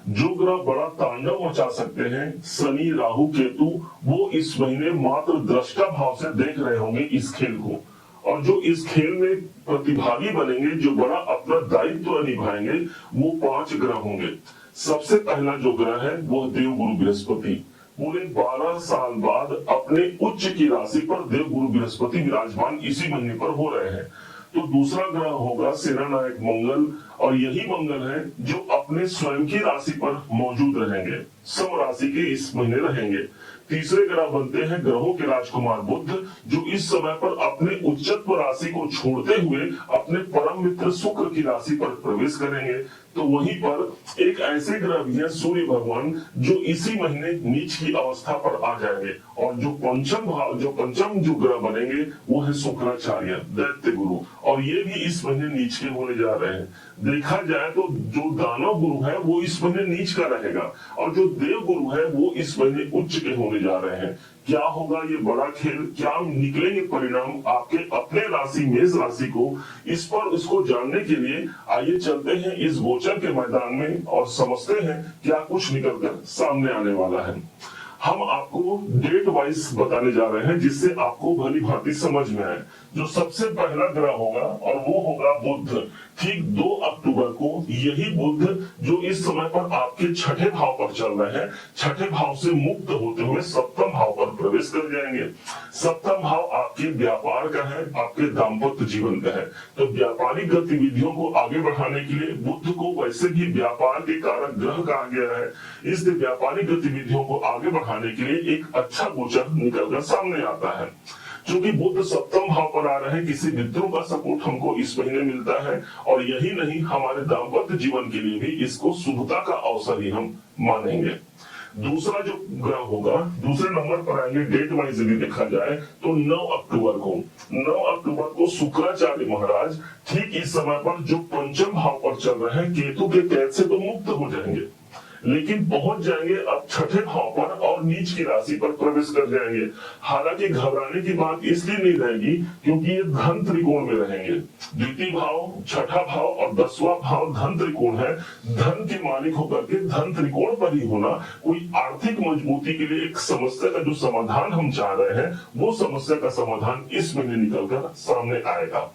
जो ग्रह बड़ा तांडव मचा सकते हैं, शनि राहु केतु, वो इस महीने मात्र दृष्टा भाव से देख रहे होंगे इस खेल को। और जो इस खेल में प्रतिभागी बनेंगे, जो बड़ा अपना दायित्व निभाएंगे, वो 5 ग्रह होंगे। सबसे पहला जो ग्रह है वो देवगुरु बृहस्पति। पूरे 12 साल बाद अपने उच्च की राशि पर देवगुरु बृहस्पति विराजमान इसी महीने पर हो रहे हैं। तो दूसरा ग्रह होगा सेनानायक मंगल, और यही मंगल है जो अपने स्वयं की राशि पर मौजूद रहेंगे, सम राशि के इस महीने रहेंगे। तीसरे ग्रह बनते हैं ग्रहों के राजकुमार बुध, जो इस समय पर अपने उच्चत्व राशि को छोड़ते हुए अपने परम मित्र शुक्र की राशि पर प्रवेश करेंगे। तो वहीं पर एक ऐसे ग्रह भी है सूर्य भगवान, जो इसी महीने नीच की अवस्था पर आ जाएंगे। और जो पंचम जो ग्रह बनेंगे वो है शुक्राचार्य, दैत्य गुरु, और ये भी इस महीने नीच के होने जा रहे हैं। देखा जाए तो जो दानव गुरु है वो इस महीने नीच का रहेगा, और जो देव गुरु है वो इस महीने उच्च के होने जा रहे हैं। क्या होगा ये बड़ा खेल, क्या निकलेंगे परिणाम आपके अपने राशि मेष राशि को, इस पर इसको जानने के लिए आइए चलते हैं इस गोचर के मैदान में और समझते हैं क्या कुछ निकलकर सामने आने वाला है। हम आपको डेट वाइज बताने जा रहे हैं जिससे आपको भली भांति समझ में आए। जो सबसे पहला ग्रह होगा और वो होगा बुध। ठीक 2 अक्टूबर को यही बुध जो इस समय पर आपके छठे भाव पर चल रहे हैं, छठे भाव से मुक्त होते हुए सप्तम भाव पर प्रवेश कर जाएंगे। सप्तम भाव आपके व्यापार का है, आपके दाम्पत्य जीवन का है। तो व्यापारिक गतिविधियों को आगे बढ़ाने के लिए बुध को वैसे भी व्यापार के कारक ग्रह कहा गया है, इसलिए व्यापारिक गतिविधियों को आगे बढ़ाने के लिए एक अच्छा गोचर निकलकर सामने आता है। क्योंकि बुध सप्तम भाव पर आ रहे हैं, किसी मित्रों का सपोर्ट हमको इस महीने मिलता है, और यही नहीं हमारे दाम्पत्य जीवन के लिए भी इसको शुभता का अवसर ही हम मानेंगे। दूसरा जो ग्रह होगा, दूसरे नंबर पर आएंगे डेट वाइज यदि देखा जाए तो 9 अक्टूबर को शुक्राचार्य महाराज ठीक इस समय पर जो पंचम भाव पर चल रहे हैं, केतु के कैद से तो मुक्त हो जाएंगे, लेकिन पहुंच जाएंगे अब छठे भाव पर और नीच की राशि पर प्रवेश कर जाएंगे। हालांकि घबराने की बात इसलिए नहीं रहेगी क्योंकि ये धन त्रिकोण में रहेंगे। द्वितीय भाव, छठा भाव और 10वां भाव धन त्रिकोण है। धन के मालिक होकर के धन त्रिकोण पर ही होना कोई आर्थिक मजबूती के लिए एक समस्या का जो समाधान हम चाह रहे हैं, वो समस्या का समाधान इस महीने निकलकर सामने आएगा।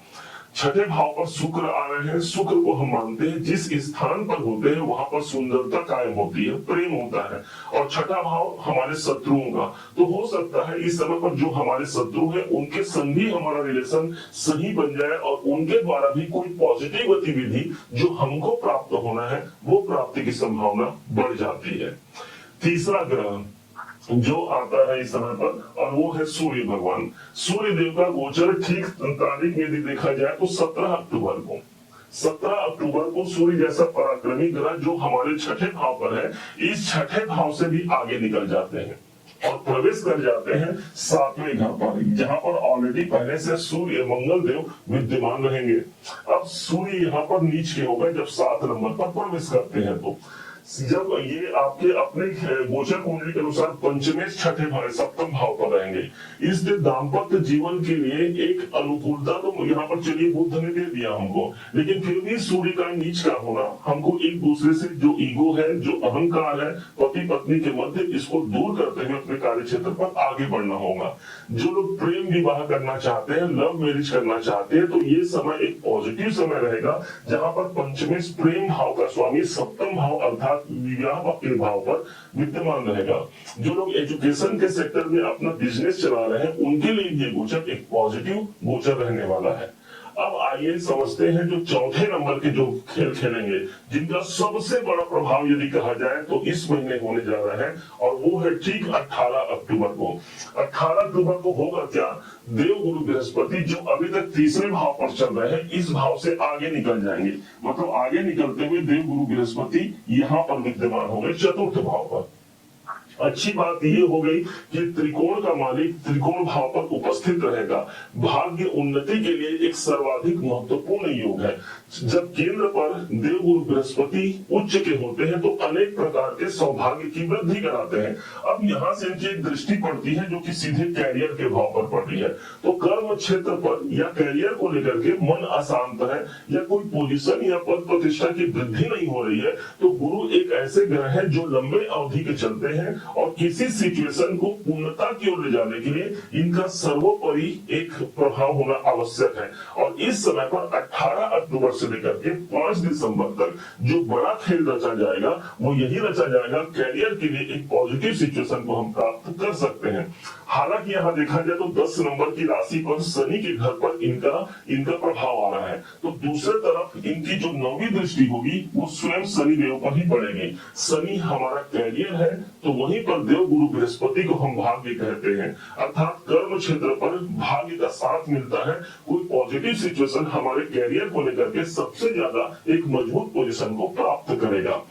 छठे भाव पर शुक्र आ रहे हैं। शुक्र को हम मानते हैं जिस स्थान पर होते हैं वहां पर सुंदरता कायम होती है, प्रेम होता है। और छठा भाव हमारे शत्रुओं का, तो हो सकता है इस समय पर जो हमारे शत्रु हैं उनके संग भी हमारा रिलेशन सही बन जाए और उनके द्वारा भी कोई पॉजिटिव गतिविधि जो हमको प्राप्त होना है वो प्राप्ति की संभावना बढ़ जाती है। तीसरा ग्रह जो आता है इस समय पर और वो है सूर्य भगवान। सूर्य देव का गोचर ठीक तारीख में यदि देखा जाए तो 17 अक्टूबर को सूर्य जैसा पराक्रमी ग्रह जो हमारे छठे भाव पर है, इस छठे भाव से भी आगे निकल जाते हैं और प्रवेश कर जाते हैं 7वें घर पर, जहां पर ऑलरेडी पहले से सूर्य मंगल देव विद्यमान रहेंगे। अब सूर्य यहाँ पर नीच के होगा जब 7 नंबर पर प्रवेश करते हैं। तो जब ये आपके अपने गोचर कुंडली के अनुसार पंचमेश छठे भाव सप्तम भाव पर रहेंगे, इसलिए दाम्पत्य जीवन के लिए एक अनुकूलता तो यहाँ पर चलिए बुध ने दे दिया हमको, लेकिन फिर भी सूर्य का नीच का होना हमको एक दूसरे से जो ईगो है, जो अहंकार है पति पत्नी के मध्य, इसको दूर करते हुए अपने कार्य क्षेत्र पर आगे बढ़ना होगा। जो लोग प्रेम विवाह करना चाहते हैं, लव मैरिज करना चाहते हैं, तो ये समय एक पॉजिटिव समय रहेगा जहां पर पंचमेश प्रेम भाव का स्वामी सप्तम भाव अर्थात विवाह के भाव पर विद्यमान रहेगा। जो लोग एजुकेशन के सेक्टर में अपना बिजनेस चला रहे हैं उनके लिए ये गोचर एक पॉजिटिव गोचर रहने वाला है। अब आइए समझते हैं जो चौथे नंबर के जो खेल खेलेंगे, जिनका सबसे बड़ा प्रभाव यदि कहा जाए तो इस महीने होने जा रहा है, और वो है ठीक 18 अक्टूबर को। 18 अक्टूबर को होगा क्या, देवगुरु बृहस्पति जो अभी तक तीसरे भाव पर चल रहे हैं इस भाव से आगे निकल जाएंगे। मतलब आगे निकलते हुए देवगुरु बृहस्पति यहाँ पर विद्यमान होंगे चतुर्थ भाव पर। अच्छी बात यह हो गई कि त्रिकोण का मालिक त्रिकोण भाव पर उपस्थित रहेगा। भाग्य उन्नति के लिए एक सर्वाधिक महत्वपूर्ण योग है। जब केंद्र पर देवगुरु बृहस्पति उच्च के होते हैं तो अनेक प्रकार के सौभाग्य की वृद्धि कराते हैं। अब यहाँ से इनकी एक दृष्टि पड़ती है जो कि सीधे कैरियर के भाव पर पड़ रही है। तो कर्म क्षेत्र पर या कैरियर को लेकर के मन अशांत है या कोई पोजीशन या पद प्रतिष्ठा की वृद्धि नहीं हो रही है, तो गुरु एक ऐसे ग्रह है जो लंबे अवधि के चलते हैं और किसी सिचुएशन को पूर्णता की ओर ले जाने के लिए इनका सर्वोपरि एक प्रभाव होना आवश्यक है। और इस समय पर 18 अक्टूबर से लेकर के 5 दिसंबर तक जो बड़ा खेल रचा जाएगा वो यही रचा जाएगा, कैरियर के लिए एक पॉजिटिव सिचुएशन को हम प्राप्त कर सकते हैं। हालांकि यहाँ देखा जाए तो 10 नंबर की राशि पर शनि के घर पर इनका प्रभाव आ रहा है, तो दूसरे तरफ इनकी जो 9वीं दृष्टि होगी वो स्वयं शनि देव पर ही पड़ेगी। शनि हमारा कैरियर है, तो वहीं पर देव गुरु बृहस्पति को हम भाग्य कहते हैं, अर्थात कर्म क्षेत्र पर भाग्य का साथ मिलता है। कोई पॉजिटिव सिचुएशन हमारे कैरियर को लेकर के सबसे ज्यादा एक मजबूत पोजीशन को प्राप्त करेगा।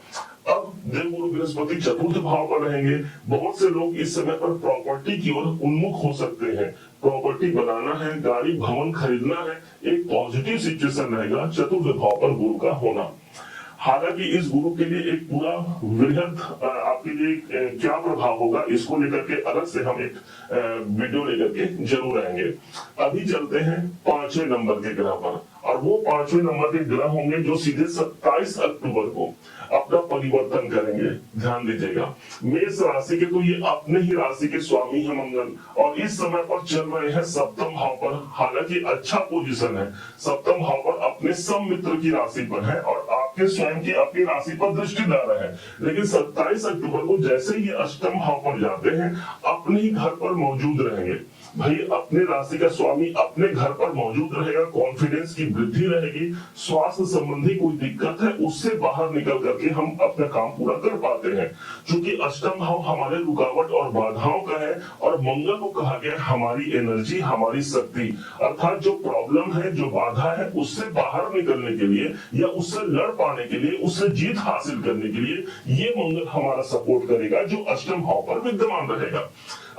अब देवगुरु बृहस्पति चतुर्थ भाव पर रहेंगे। बहुत से लोग इस समय पर प्रॉपर्टी की ओर उन्मुख हो सकते हैं। प्रॉपर्टी बनाना है, गाड़ी भवन खरीदना है, एक पॉजिटिव सिचुएशन रहेगा चतुर्थ भाव पर गुरु का होना। हालांकि इस गुरु के लिए एक पूरा वृहद आपके लिए क्या प्रभाव होगा इसको लेकर के अलग से हम एक वीडियो लेकर के जरूर आएंगे। अभी चलते हैं 5वें नंबर के ग्रह पर, और वो 5वें नंबर के ग्रह होंगे जो सीधे 27 अक्टूबर को अपना परिवर्तन करेंगे। ध्यान दीजिएगा, मेष राशि के तो ये अपने ही राशि के स्वामी है मंगल, और इस समय पर चल रहे हैं सप्तम भाव पर। हालांकि अच्छा पोजीशन है, सप्तम भाव पर अपने सम मित्र की राशि पर है और आपके स्वयं की अपनी राशि पर दृष्टि डाल रहे हैं। लेकिन 27 अक्टूबर को जैसे ही अष्टम भाव पर जाते हैं अपने ही घर पर मौजूद रहेंगे। भाई अपने राशि का स्वामी अपने घर पर मौजूद रहेगा, कॉन्फिडेंस की वृद्धि रहेगी, स्वास्थ्य संबंधी कोई दिक्कत है उससे बाहर निकल करके हम अपना काम पूरा कर पाते हैं। क्योंकि अष्टम भाव हमारे रुकावट और बाधाओं का है, और मंगल को कहा गया हमारी एनर्जी, हमारी शक्ति, अर्थात जो प्रॉब्लम है, जो बाधा है, उससे बाहर निकलने के लिए या उससे लड़ पाने के लिए, उससे जीत हासिल करने के लिए ये मंगल हमारा सपोर्ट करेगा जो अष्टम भाव पर विद्यमान रहेगा।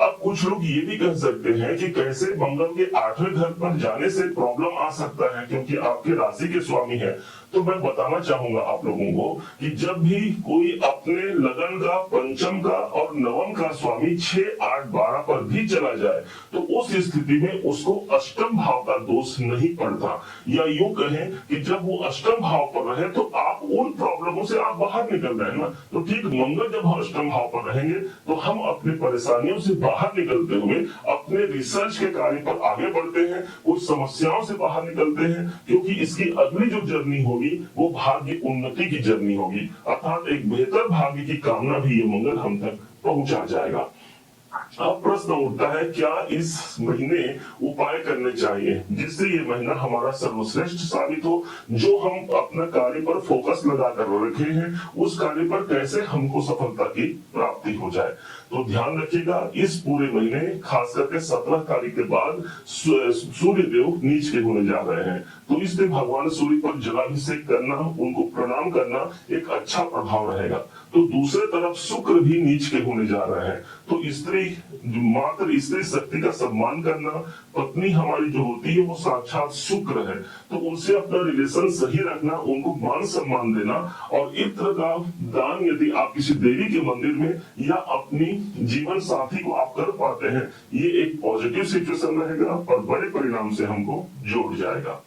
अब कुछ लोग ये भी कह सकते हैं कि कैसे मंगल के 8वें घर पर जाने से प्रॉब्लम आ सकता है क्योंकि आपके राशि के स्वामी है। तो मैं बताना चाहूंगा आप लोगों को कि जब भी कोई अपने लगन का, पंचम का और नवम का स्वामी 6, 8, 12 पर भी चला जाए तो उस स्थिति में उसको अष्टम भाव का दोष नहीं पड़ता, या यूं कहें कि जब वो अष्टम भाव पर रहे तो आप उन प्रॉब्लमों से आप बाहर निकल रहे हैं ना। तो ठीक मंगल जब अष्टम भाव पर रहेंगे तो हम अपनी परेशानियों से बाहर निकलते हुए अपने रिसर्च के कार्य पर आगे बढ़ते हैं, कुछ समस्याओं से बाहर निकलते हैं, क्योंकि इसकी अगली जो जर्नी होगी वो भाग्य उन्नति की जर्नी होगी, अर्थात एक बेहतर भाग्य की कामना भी ये मंगल हम तक पहुंचा जाएगा। अब प्रश्न उठता है क्या इस महीने उपाय करने चाहिए जिससे ये महीना हमारा सर्वश्रेष्ठ साबित हो, जो हम अपना कार्य पर फोकस लगा कर रखे हैं उस कार्य पर कैसे हमको सफलता की प्राप्ति हो जाए। तो ध्यान रखिएगा इस पूरे महीने खास करके 17 तारीख के बाद सूर्य देव नीच के होने जा रहे हैं, तो इसलिए भगवान सूर्य पर जलाभिषेक करना, उनको प्रणाम करना एक अच्छा प्रभाव रहेगा। तो दूसरे तरफ शुक्र भी नीच के होने जा रहे हैं, तो मात्र स्त्री शक्ति का सम्मान करना, पत्नी हमारी जो होती है वो साक्षात शुक्र है, तो उनसे अपना रिलेशन सही रखना, उनको मान सम्मान देना, और इत्र का दान यदि आप किसी देवी के मंदिर में या अपनी जीवन साथी को आप कर पाते हैं, ये एक पॉजिटिव सिचुएशन रहेगा और बड़े परिणाम से हमको जोड़ जाएगा।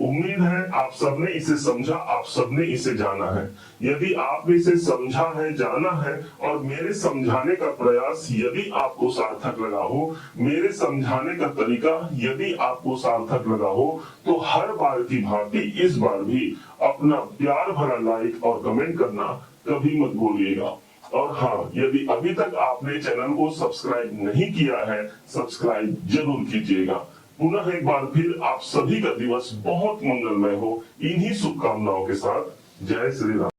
उम्मीद है आप सबने इसे समझा, आप सबने इसे जाना है। यदि आपने इसे समझा है, जाना है और मेरे समझाने का प्रयास यदि आपको सार्थक लगा हो, मेरे समझाने का तरीका यदि आपको सार्थक लगा हो, तो हर बार की भांति इस बार भी अपना प्यार भरा लाइक और कमेंट करना कभी मत भूलिएगा। और हाँ, यदि अभी तक आपने चैनल को सब्सक्राइब नहीं किया है, सब्सक्राइब जरूर कीजिएगा। पुनः एक बार फिर आप सभी का दिवस बहुत मंगलमय हो, इन्हीं शुभकामनाओं के साथ। जय श्री राम।